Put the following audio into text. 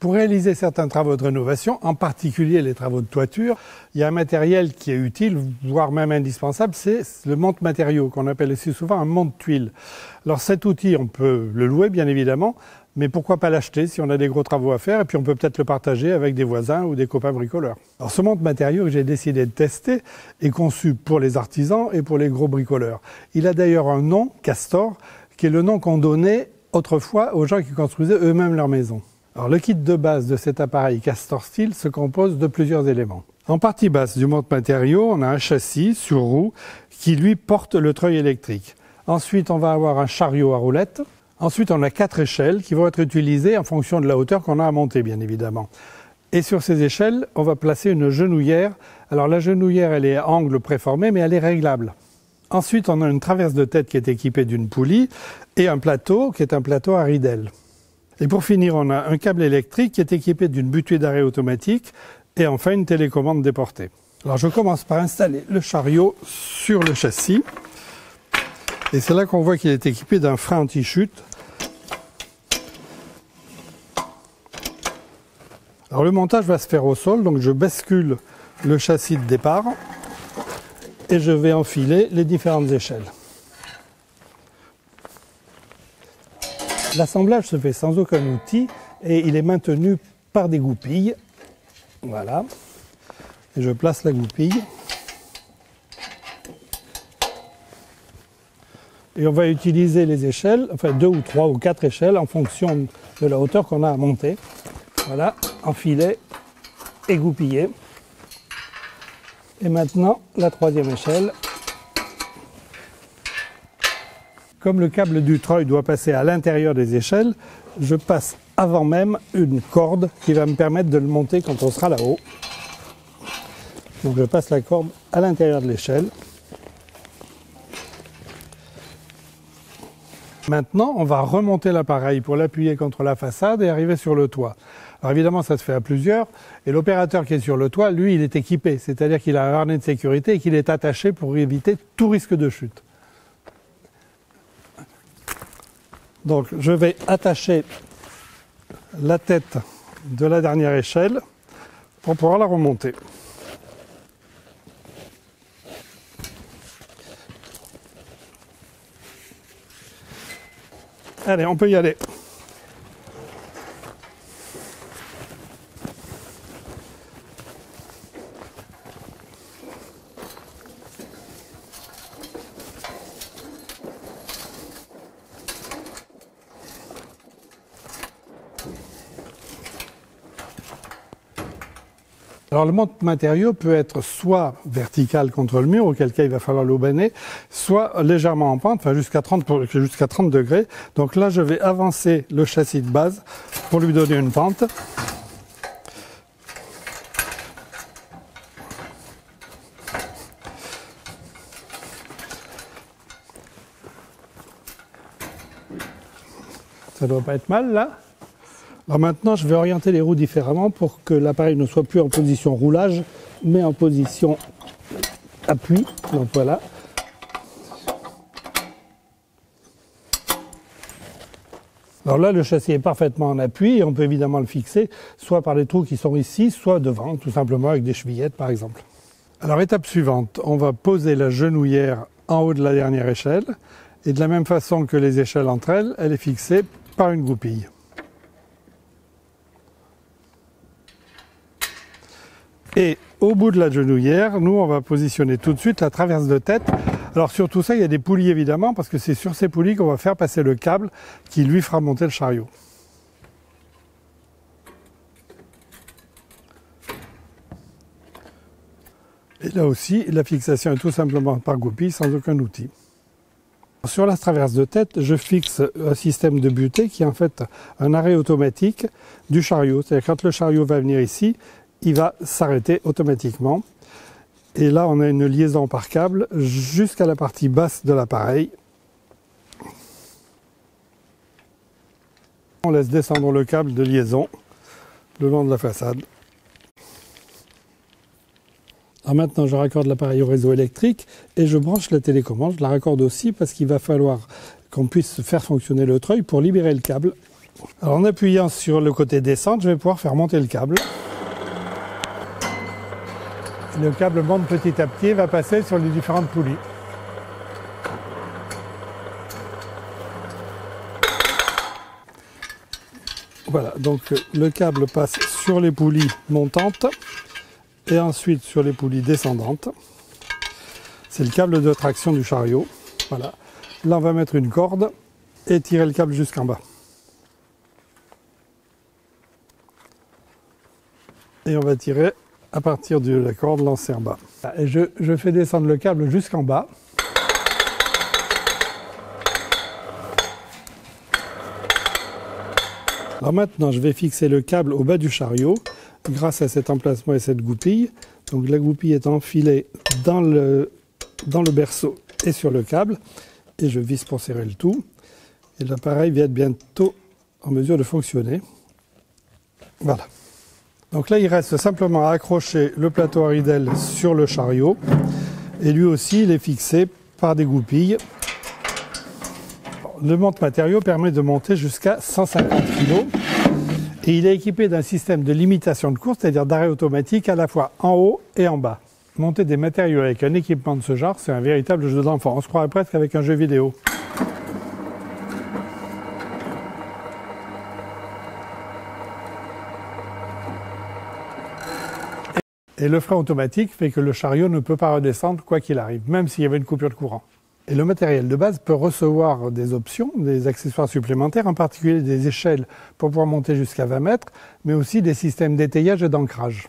Pour réaliser certains travaux de rénovation, en particulier les travaux de toiture, il y a un matériel qui est utile, voire même indispensable, c'est le monte-matériaux, qu'on appelle aussi souvent un monte-tuile. Alors cet outil, on peut le louer bien évidemment, mais pourquoi pas l'acheter si on a des gros travaux à faire, et puis on peut peut-être le partager avec des voisins ou des copains bricoleurs. Alors ce monte-matériaux que j'ai décidé de tester est conçu pour les artisans et pour les gros bricoleurs. Il a d'ailleurs un nom, Castor, qui est le nom qu'on donnait autrefois aux gens qui construisaient eux-mêmes leur maison. Alors, le kit de base de cet appareil Castor Steel se compose de plusieurs éléments. En partie basse du monte-matériaux, on a un châssis sur roue qui lui porte le treuil électrique. Ensuite, on va avoir un chariot à roulettes. Ensuite, on a 4 échelles qui vont être utilisées en fonction de la hauteur qu'on a à monter, bien évidemment. Et sur ces échelles, on va placer une genouillère. Alors la genouillère, elle est à angle préformé, mais elle est réglable. Ensuite, on a une traverse de tête qui est équipée d'une poulie et un plateau qui est un plateau à ridelles. Et pour finir, on a un câble électrique qui est équipé d'une butée d'arrêt automatique et enfin une télécommande déportée. Alors je commence par installer le chariot sur le châssis. Et c'est là qu'on voit qu'il est équipé d'un frein anti-chute. Alors le montage va se faire au sol, donc je bascule le châssis de départ et je vais enfiler les différentes échelles. L'assemblage se fait sans aucun outil et il est maintenu par des goupilles. Voilà. Et je place la goupille. Et on va utiliser les échelles, enfin 2 ou 3 ou 4 échelles en fonction de la hauteur qu'on a à monter. Voilà, enfilé et goupillé. Et maintenant, la 3e échelle. Comme le câble du treuil doit passer à l'intérieur des échelles, je passe avant même une corde qui va me permettre de le monter quand on sera là-haut. Donc je passe la corde à l'intérieur de l'échelle. Maintenant, on va remonter l'appareil pour l'appuyer contre la façade et arriver sur le toit. Alors évidemment, ça se fait à plusieurs. Et l'opérateur qui est sur le toit, lui, il est équipé. C'est-à-dire qu'il a un harnais de sécurité et qu'il est attaché pour éviter tout risque de chute. Donc je vais attacher la tête de la dernière échelle pour pouvoir la remonter. Allez, on peut y aller. Alors le monte-matériaux peut être soit vertical contre le mur, auquel cas il va falloir l'aubaner, soit légèrement en pente, enfin jusqu'à 30 degrés. Donc là je vais avancer le châssis de base pour lui donner une pente. Ça doit pas être mal là. Alors maintenant, je vais orienter les roues différemment pour que l'appareil ne soit plus en position roulage, mais en position appui. Donc voilà. Alors là, le châssis est parfaitement en appui et on peut évidemment le fixer, soit par les trous qui sont ici, soit devant, tout simplement avec des chevillettes par exemple. Alors étape suivante, on va poser la genouillère en haut de la dernière échelle et de la même façon que les échelles entre elles, elle est fixée par une goupille. Et au bout de la genouillère, nous, on va positionner tout de suite la traverse de tête. Alors sur tout ça, il y a des poulies évidemment, parce que c'est sur ces poulies qu'on va faire passer le câble qui lui fera monter le chariot. Et là aussi, la fixation est tout simplement par goupille, sans aucun outil. Sur la traverse de tête, je fixe un système de butée qui est en fait un arrêt automatique du chariot. C'est-à-dire quand le chariot va venir ici, il va s'arrêter automatiquement. Et là, on a une liaison par câble jusqu'à la partie basse de l'appareil. On laisse descendre le câble de liaison le long de la façade. Alors maintenant, je raccorde l'appareil au réseau électrique et je branche la télécommande. Je la raccorde aussi parce qu'il va falloir qu'on puisse faire fonctionner le treuil pour libérer le câble. Alors en appuyant sur le côté descente, je vais pouvoir faire monter le câble. Le câble monte petit à petit et va passer sur les différentes poulies. Voilà, donc le câble passe sur les poulies montantes et ensuite sur les poulies descendantes. C'est le câble de traction du chariot. Voilà. Là, on va mettre une corde et tirer le câble jusqu'en bas. Et on va tirer à partir de la corde lancée en bas. Et je fais descendre le câble jusqu'en bas. Alors maintenant, je vais fixer le câble au bas du chariot grâce à cet emplacement et cette goupille. Donc la goupille est enfilée dans le berceau et sur le câble. Et je visse pour serrer le tout. Et l'appareil va être bientôt en mesure de fonctionner. Voilà. Donc là, il reste simplement à accrocher le plateau à ridelle sur le chariot. Et lui aussi, il est fixé par des goupilles. Le monte-matériau permet de monter jusqu'à 150 kg et il est équipé d'un système de limitation de course, c'est-à-dire d'arrêt automatique à la fois en haut et en bas. Monter des matériaux avec un équipement de ce genre, c'est un véritable jeu d'enfant. On se croirait presque avec un jeu vidéo. Et le frein automatique fait que le chariot ne peut pas redescendre quoi qu'il arrive, même s'il y avait une coupure de courant. Et le matériel de base peut recevoir des options, des accessoires supplémentaires, en particulier des échelles pour pouvoir monter jusqu'à 20 mètres, mais aussi des systèmes d'étayage et d'ancrage.